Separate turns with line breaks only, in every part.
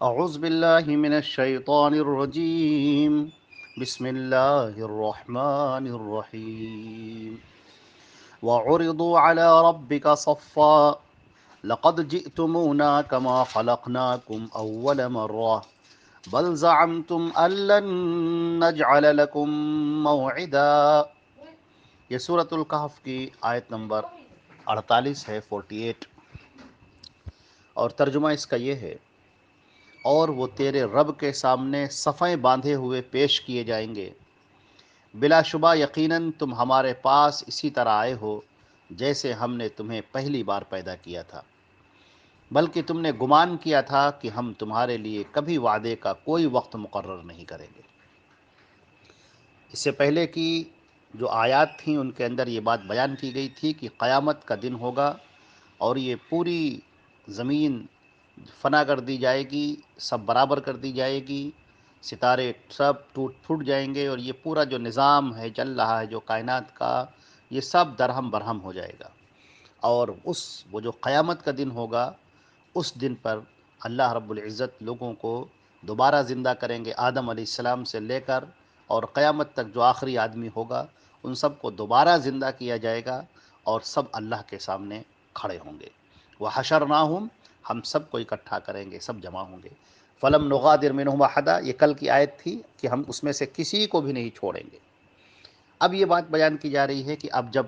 اعوذ باللہ من الشیطان الرجیم بسم اللہ الرحمن الرحیم وعرضوا على ربك صفا لقد جئتمونا كما خلقناكم اول مرة بل زعمتم ان لن نجعل لكم موعدا۔ یہ سورۃ الکہف کی آیت نمبر 48 ہے، 48، اور ترجمہ اس کا یہ ہے: اور وہ تیرے رب کے سامنے صفیں باندھے ہوئے پیش کیے جائیں گے، بلا شبہ یقیناً تم ہمارے پاس اسی طرح آئے ہو جیسے ہم نے تمہیں پہلی بار پیدا کیا تھا، بلکہ تم نے گمان کیا تھا کہ ہم تمہارے لیے کبھی وعدے کا کوئی وقت مقرر نہیں کریں گے۔ اس سے پہلے کی جو آیات تھیں ان کے اندر یہ بات بیان کی گئی تھی کہ قیامت کا دن ہوگا اور یہ پوری زمین فنا کر دی جائے گی، سب برابر کر دی جائے گی، ستارے سب ٹوٹ پھوٹ جائیں گے، اور یہ پورا جو نظام ہے چل رہا ہے جو کائنات کا، یہ سب درہم برہم ہو جائے گا۔ اور وہ جو قیامت کا دن ہوگا، اس دن پر اللہ رب العزت لوگوں کو دوبارہ زندہ کریں گے، آدم علیہ السلام سے لے کر اور قیامت تک جو آخری آدمی ہوگا ان سب کو دوبارہ زندہ کیا جائے گا، اور سب اللہ کے سامنے کھڑے ہوں گے۔ وحشرناہم، ہم سب کو اکٹھا کریں گے، سب جمع ہوں گے۔ فلم نغادر منہم احدا، یہ کل کی آیت تھی کہ ہم اس میں سے کسی کو بھی نہیں چھوڑیں گے۔ اب یہ بات بیان کی جا رہی ہے کہ اب جب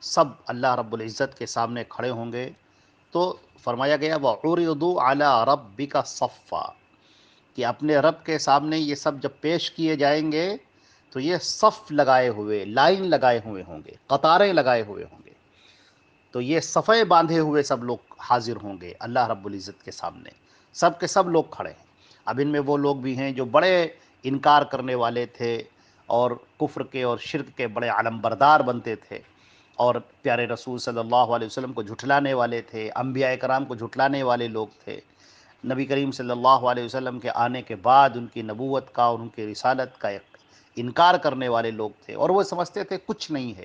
سب اللہ رب العزت کے سامنے کھڑے ہوں گے تو فرمایا گیا وَعُرِضُوا عَلَىٰ رَبِّكَ صَفًّا، کہ اپنے رب کے سامنے یہ سب جب پیش کیے جائیں گے تو یہ صف لگائے ہوئے، لائن لگائے ہوئے ہوں گے، قطاریں لگائے ہوئے ہوں گے، تو یہ صفیں باندھے ہوئے سب لوگ حاضر ہوں گے اللہ رب العزت کے سامنے، سب کے سب لوگ کھڑے ہیں۔ اب ان میں وہ لوگ بھی ہیں جو بڑے انکار کرنے والے تھے اور کفر کے اور شرک کے بڑے علمبردار بنتے تھے، اور پیارے رسول صلی اللہ علیہ وسلم کو جھٹلانے والے تھے، انبیاء کرام کو جھٹلانے والے لوگ تھے، نبی کریم صلی اللہ علیہ وسلم کے آنے کے بعد ان کی نبوت کا اور ان کی رسالت کا انکار کرنے والے لوگ تھے، اور وہ سمجھتے تھے کچھ نہیں ہے،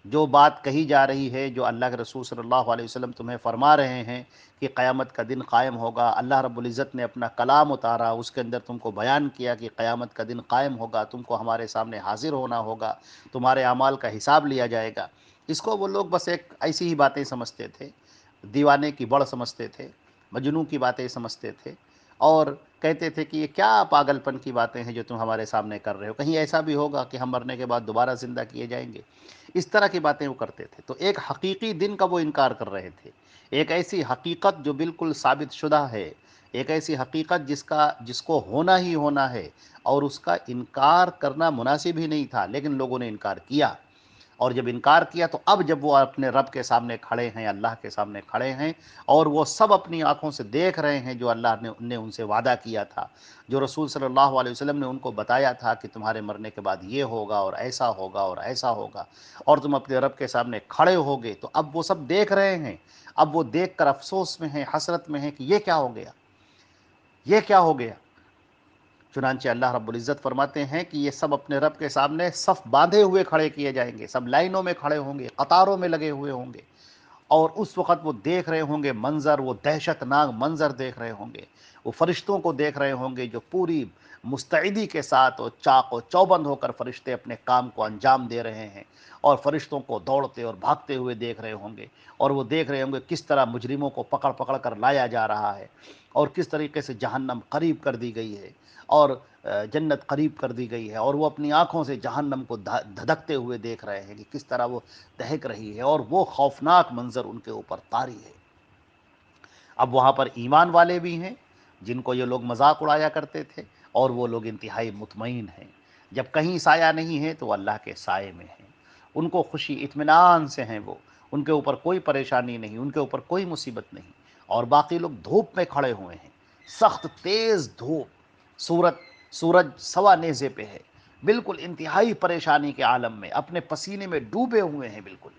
جو بات کہی جا رہی ہے، جو اللہ کے رسول صلی اللہ علیہ وسلم تمہیں فرما رہے ہیں کہ قیامت کا دن قائم ہوگا، اللہ رب العزت نے اپنا کلام اتارا، اس کے اندر تم کو بیان کیا کہ قیامت کا دن قائم ہوگا، تم کو ہمارے سامنے حاضر ہونا ہوگا، تمہارے اعمال کا حساب لیا جائے گا۔ اس کو وہ لوگ بس ایک ایسی ہی باتیں سمجھتے تھے، دیوانے کی بڑھ سمجھتے تھے، مجنوں کی باتیں سمجھتے تھے، اور کہتے تھے کہ یہ کیا پاگل پن کی باتیں ہیں جو تم ہمارے سامنے کر رہے ہو، کہیں ایسا بھی ہوگا کہ ہم مرنے کے بعد دوبارہ زندہ کیے جائیں گے؟ اس طرح کی باتیں وہ کرتے تھے۔ تو ایک حقیقی دن کا وہ انکار کر رہے تھے، ایک ایسی حقیقت جو بالکل ثابت شدہ ہے، ایک ایسی حقیقت جس کو ہونا ہی ہونا ہے، اور اس کا انکار کرنا مناسب ہی نہیں تھا، لیکن لوگوں نے انکار کیا۔ اور جب انکار کیا تو اب جب وہ اپنے رب کے سامنے کھڑے ہیں، اللہ کے سامنے کھڑے ہیں، اور وہ سب اپنی آنکھوں سے دیکھ رہے ہیں جو اللہ نے ان سے وعدہ کیا تھا، جو رسول صلی اللہ علیہ وسلم نے ان کو بتایا تھا کہ تمہارے مرنے کے بعد یہ ہوگا اور ایسا ہوگا اور ایسا ہوگا، اور تم اپنے رب کے سامنے کھڑے ہوگے، تو اب وہ سب دیکھ رہے ہیں، اب وہ دیکھ کر افسوس میں ہیں، حسرت میں ہیں کہ یہ کیا ہو گیا، یہ کیا ہو گیا۔ چنانچہ اللہ رب العزت فرماتے ہیں کہ یہ سب اپنے رب کے سامنے صف باندھے ہوئے کھڑے کیے جائیں گے، سب لائنوں میں کھڑے ہوں گے، قطاروں میں لگے ہوئے ہوں گے، اور اس وقت وہ دیکھ رہے ہوں گے منظر، وہ دہشت ناک منظر دیکھ رہے ہوں گے، وہ فرشتوں کو دیکھ رہے ہوں گے جو پوری مستعدی کے ساتھ اور چاق و چوبند ہو کر فرشتے اپنے کام کو انجام دے رہے ہیں، اور فرشتوں کو دوڑتے اور بھاگتے ہوئے دیکھ رہے ہوں گے، اور وہ دیکھ رہے ہوں گے کس طرح مجرموں کو پکڑ پکڑ کر لایا جا رہا ہے، اور کس طریقے سے جہنم قریب کر دی گئی ہے، اور جنت قریب کر دی گئی ہے، اور وہ اپنی آنکھوں سے جہنم کو دھدکتے ہوئے دیکھ رہے ہیں کہ کس طرح وہ دہک رہی ہے، اور وہ خوفناک منظر ان کے اوپر طاری ہے۔ اب وہاں پر ایمان والے بھی ہیں جن کو یہ لوگ مذاق اڑایا کرتے تھے، اور وہ لوگ انتہائی مطمئن ہیں، جب کہیں سایہ نہیں ہے تو وہ اللہ کے سائے میں ہیں، ان کو خوشی اطمینان سے ہیں، وہ ان کے اوپر کوئی پریشانی نہیں، ان کے اوپر کوئی مصیبت نہیں۔ اور باقی لوگ دھوپ میں کھڑے ہوئے ہیں، سخت تیز دھوپ، سورج سوا نیزے پہ ہے، بالکل انتہائی پریشانی کے عالم میں اپنے پسینے میں ڈوبے ہوئے ہیں بالکل،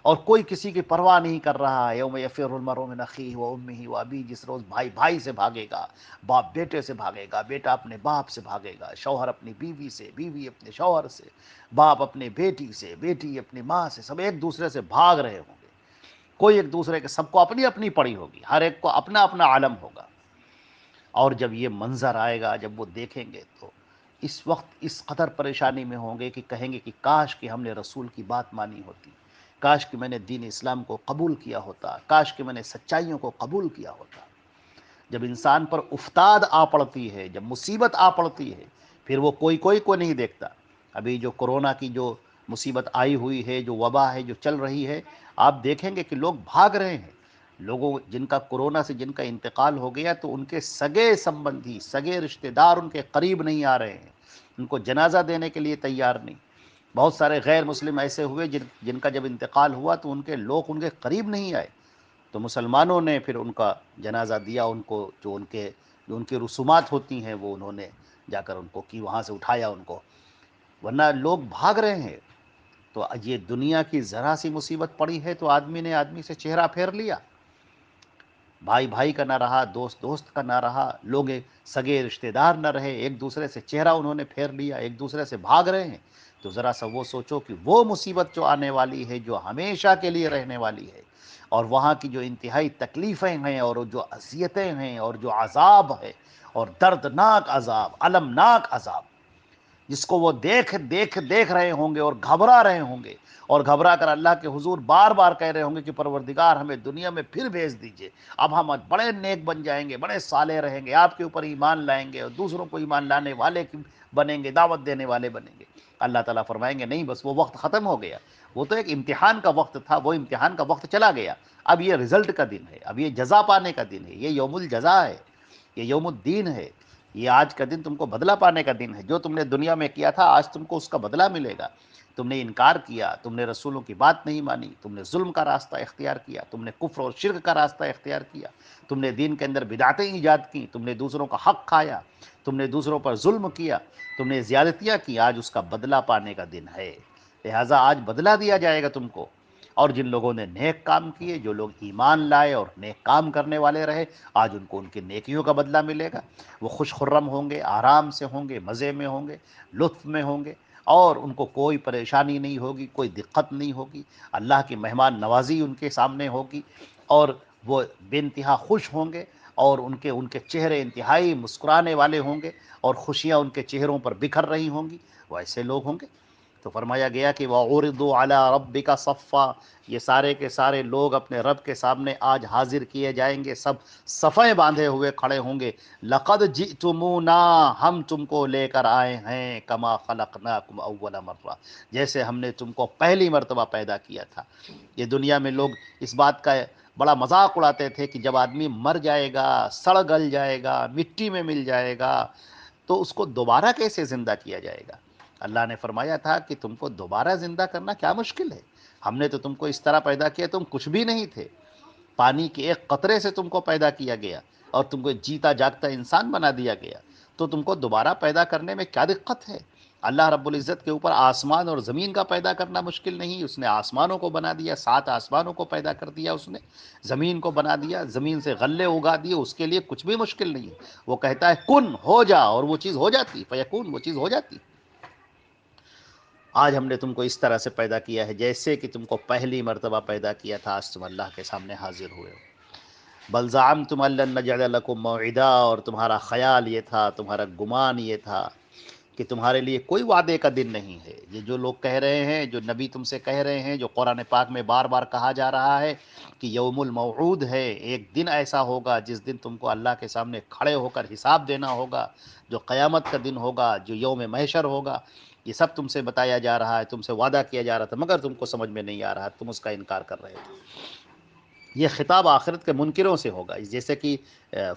اور کوئی کسی کی پرواہ نہیں کر رہا ہے۔ یوم یفر المرء من اخیہ و امہ و ابیہ، جس روز بھائی بھائی سے بھاگے گا، باپ بیٹے سے بھاگے گا، بیٹا اپنے باپ سے بھاگے گا، شوہر اپنی بیوی سے، بیوی اپنے شوہر سے، باپ اپنے بیٹی سے، بیٹی اپنی ماں سے، سب ایک دوسرے سے بھاگ رہے ہوں گے، کوئی ایک دوسرے کے، سب کو اپنی اپنی پڑی ہوگی، ہر ایک کو اپنا اپنا عالم ہوگا۔ اور جب یہ منظر آئے گا، جب وہ دیکھیں گے تو اس وقت اس قدر پریشانی میں ہوں گے کہ کہیں گے کہ کاش کہ ہم نے رسول کی بات مانی ہوتی، کاش کہ میں نے دین اسلام کو قبول کیا ہوتا، کاش کہ میں نے سچائیوں کو قبول کیا ہوتا۔ جب انسان پر افتاد آ پڑتی ہے، جب مصیبت آ پڑتی ہے، پھر وہ کوئی کو نہیں دیکھتا۔ ابھی جو کورونا کی جو مصیبت آئی ہوئی ہے، جو وبا ہے جو چل رہی ہے، آپ دیکھیں گے کہ لوگ بھاگ رہے ہیں۔ لوگوں جن کا کورونا سے جن کا انتقال ہو گیا تو ان کے سگے سمبندھی، سگے رشتہ دار ان کے قریب نہیں آ رہے ہیں، ان کو جنازہ دینے کے لیے تیار نہیں۔ بہت سارے غیر مسلم ایسے ہوئے جن کا جب انتقال ہوا تو ان کے لوگ ان کے قریب نہیں آئے، تو مسلمانوں نے پھر ان کا جنازہ دیا، ان کو جو ان کی رسومات ہوتی ہیں وہ انہوں نے جا کر ان کو کی، وہاں سے اٹھایا ان کو، ورنہ لوگ بھاگ رہے ہیں۔ تو یہ دنیا کی ذرا سی مصیبت پڑی ہے تو آدمی نے آدمی سے چہرہ پھیر لیا، بھائی بھائی کا نہ رہا، دوست دوست کا نہ رہا، لوگ سگے رشتہ دار نہ رہے، ایک دوسرے سے چہرہ انہوں نے پھیر لیا، ایک دوسرے سے بھاگ رہے ہیں۔ تو ذرا سا وہ سوچو کہ وہ مصیبت جو آنے والی ہے، جو ہمیشہ کے لیے رہنے والی ہے، اور وہاں کی جو انتہائی تکلیفیں ہیں اور جو اذیتیں ہیں اور جو عذاب ہے اور دردناک عذاب، المناک عذاب، جس کو وہ دیکھ رہے ہوں گے اور گھبرا رہے ہوں گے، اور گھبرا کر اللہ کے حضور بار بار کہہ رہے ہوں گے کہ پروردگار ہمیں دنیا میں پھر بھیج دیجئے، اب ہم بڑے نیک بن جائیں گے، بڑے صالح رہیں گے، آپ کے اوپر ایمان لائیں گے اور دوسروں کو ایمان لانے والے بنیں گے، دعوت دینے والے بنیں گے۔ اللہ تعالیٰ فرمائیں گے نہیں، بس وہ وقت ختم ہو گیا، وہ تو ایک امتحان کا وقت تھا، وہ امتحان کا وقت چلا گیا، اب یہ رزلٹ کا دن ہے، اب یہ جزا پانے کا دن ہے، یہ یوم الجزا ہے، یہ یوم الدین ہے، یہ آج کا دن تم کو بدلہ پانے کا دن ہے۔ جو تم نے دنیا میں کیا تھا آج تم کو اس کا بدلہ ملے گا۔ تم نے انکار کیا، تم نے رسولوں کی بات نہیں مانی، تم نے ظلم کا راستہ اختیار کیا، تم نے کفر اور شرک کا راستہ اختیار کیا، تم نے دین کے اندر بدعتیں ایجاد کی، تم نے دوسروں کا حق کھایا، تم نے دوسروں پر ظلم کیا، تم نے زیادتیاں کی، آج اس کا بدلہ پانے کا دن ہے، لہٰذا آج بدلہ دیا جائے گا تم کو۔ اور جن لوگوں نے نیک کام کیے، جو لوگ ایمان لائے اور نیک کام کرنے والے رہے، آج ان کو ان کی نیکیوں کا بدلہ ملے گا۔ وہ خوش خرم ہوں گے، آرام سے ہوں گے، مزے میں ہوں گے، لطف میں ہوں گے، اور ان کو کوئی پریشانی نہیں ہوگی، کوئی دقت نہیں ہوگی، اللہ کی مہمان نوازی ان کے سامنے ہوگی، اور وہ بے انتہا خوش ہوں گے، اور ان کے چہرے انتہائی مسکرانے والے ہوں گے، اور خوشیاں ان کے چہروں پر بکھر رہی ہوں گی، وہ ایسے لوگ ہوں گے۔ تو فرمایا گیا کہ وَعُرِضُوا عَلَىٰ رَبِّكَ صَفًّا، یہ سارے کے سارے لوگ اپنے رب کے سامنے آج حاضر کیے جائیں گے، سب صفیں باندھے ہوئے کھڑے ہوں گے۔ لَقَدْ جِئْتُمُونَا، ہم تم کو لے کر آئے ہیں، كَمَا خَلَقْنَاكُمْ أَوَّلَ مَرَّةٍ، جیسے ہم نے تم کو پہلی مرتبہ پیدا کیا تھا۔ یہ دنیا میں لوگ اس بات کا بڑا مذاق اڑاتے تھے کہ جب آدمی مر جائے گا، سڑ گل جائے گا، مٹی میں مل جائے گا، تو اس کو دوبارہ کیسے زندہ کیا جائے گا؟ اللہ نے فرمایا تھا کہ تم کو دوبارہ زندہ کرنا کیا مشکل ہے، ہم نے تو تم کو اس طرح پیدا کیا، تم کچھ بھی نہیں تھے، پانی کے ایک قطرے سے تم کو پیدا کیا گیا اور تم کو جیتا جاگتا انسان بنا دیا گیا، تو تم کو دوبارہ پیدا کرنے میں کیا دقت ہے؟ اللہ رب العزت کے اوپر آسمان اور زمین کا پیدا کرنا مشکل نہیں، اس نے آسمانوں کو بنا دیا، 7 آسمانوں کو پیدا کر دیا، اس نے زمین کو بنا دیا، زمین سے غلے اگا دیے، اس کے لیے کچھ بھی مشکل نہیں ہے۔ وہ کہتا ہے کن ہو جا اور وہ چیز ہو جاتی، فیکون، وہ چیز ہو جاتی۔ آج ہم نے تم کو اس طرح سے پیدا کیا ہے جیسے کہ تم کو پہلی مرتبہ پیدا کیا تھا، آج تم اللہ کے سامنے حاضر ہوئے ہو۔ بل زعمتم ان لن نجعل لكم موعدا، اور تمہارا خیال یہ تھا، تمہارا گمان یہ تھا کہ تمہارے لیے کوئی وعدے کا دن نہیں ہے۔ یہ جو لوگ کہہ رہے ہیں، جو نبی تم سے کہہ رہے ہیں، جو قرآن پاک میں بار بار کہا جا رہا ہے کہ یوم الموعود ہے، ایک دن ایسا ہوگا جس دن تم کو اللہ کے سامنے کھڑے ہو کر حساب دینا ہوگا، جو قیامت کا دن ہوگا، جو یوم محشر ہوگا، یہ سب تم سے بتایا جا رہا ہے، تم سے وعدہ کیا جا رہا تھا، مگر تم کو سمجھ میں نہیں آ رہا، تم اس کا انکار کر رہے تھے۔ یہ خطاب آخرت کے منکروں سے ہوگا، جیسے کہ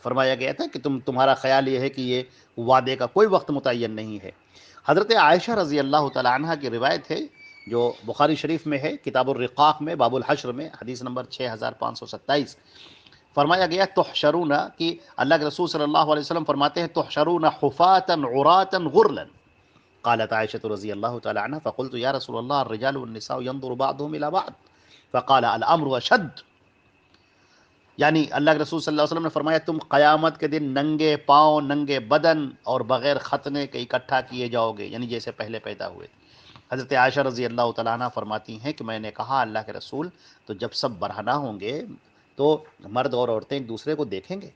فرمایا گیا تھا کہ تمہارا خیال یہ ہے کہ یہ وعدے کا کوئی وقت متعین نہیں ہے۔ حضرت عائشہ رضی اللہ تعالی عنہ کی روایت ہے جو بخاری شریف میں ہے، کتاب الرقاق میں، باب الحشر میں، حدیث نمبر 6527، فرمایا گیا تحشرون، کہ اللہ کے رسول صلی اللہ علیہ وسلم فرماتے ہیں تحشرون حفاتا عراتا غرلا، قالت عائشة رضی اللہ تعالی عنہ فقلت یا رسول اللہ الرجال والنساء ينظر بعضهم الى بعض فقال الامر اشد، یعنی اللہ کے رسول صلی اللہ علیہ وسلم نے فرمایا تم قیامت کے دن ننگے پاؤں، ننگے بدن اور بغیر ختنے کے اکٹھا کیے جاؤ گے، یعنی جیسے پہلے پیدا ہوئے تھے۔ حضرت عائشہ رضی اللہ تعالیٰ عنہ فرماتی ہیں کہ میں نے کہا اللہ کے رسول، تو جب سب برہنہ ہوں گے تو مرد اور عورتیں ایک دوسرے کو دیکھیں گے،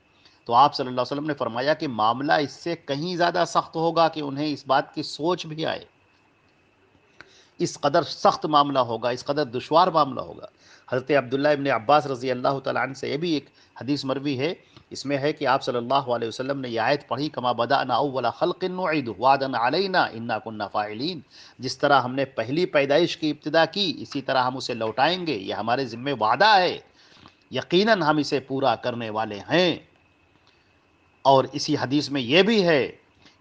تو آپ صلی اللہ علیہ وسلم نے فرمایا کہ معاملہ اس سے کہیں زیادہ سخت ہوگا کہ انہیں اس بات کی سوچ بھی آئے، اس قدر سخت معاملہ ہوگا، اس قدر دشوار معاملہ ہوگا۔ حضرت عبداللہ ابن عباس رضی اللہ تعالیٰ عنہ سے یہ بھی ایک حدیث مروی ہے، اس میں ہے کہ آپ صلی اللہ علیہ وسلم نے یہ آیت پڑھی، کما بدأنا اول خلق نعید وعدا علینا انا کنا فاعلین، جس طرح ہم نے پہلی پیدائش کی ابتدا کی اسی طرح ہم اسے لوٹائیں گے، یہ ہمارے ذمہ وعدہ ہے، یقیناً ہم اسے پورا کرنے والے ہیں۔ اور اسی حدیث میں یہ بھی ہے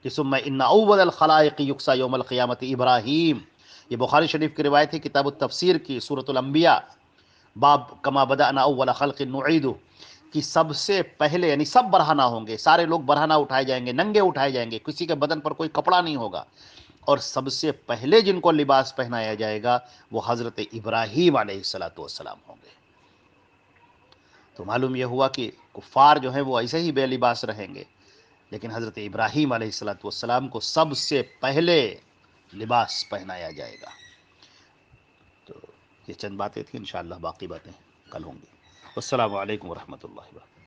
کہ ثم ان اول الخلائق یکسا یوم القیامت ابراہیم، یہ بخاری شریف کی روایت ہے کتاب التفسیر کی، سورۃ الانبیاء، باب کما بدأنا اول خلق نعید، کہ سب سے پہلے یعنی سب برہنہ ہوں گے، سارے لوگ برہنہ اٹھائے جائیں گے، ننگے اٹھائے جائیں گے، کسی کے بدن پر کوئی کپڑا نہیں ہوگا، اور سب سے پہلے جن کو لباس پہنایا جائے گا وہ حضرت ابراہیم علیہ السلام ہوں گے۔ تو معلوم یہ ہوا کہ کفار جو ہیں وہ ایسے ہی بے لباس رہیں گے، لیکن حضرت ابراہیم علیہ السلام کو سب سے پہلے لباس پہنایا جائے گا۔ تو یہ چند باتیں تھیں، انشاءاللہ باقی باتیں کل ہوں گی۔ السلام علیکم ورحمۃ اللہ وبرکاتہ۔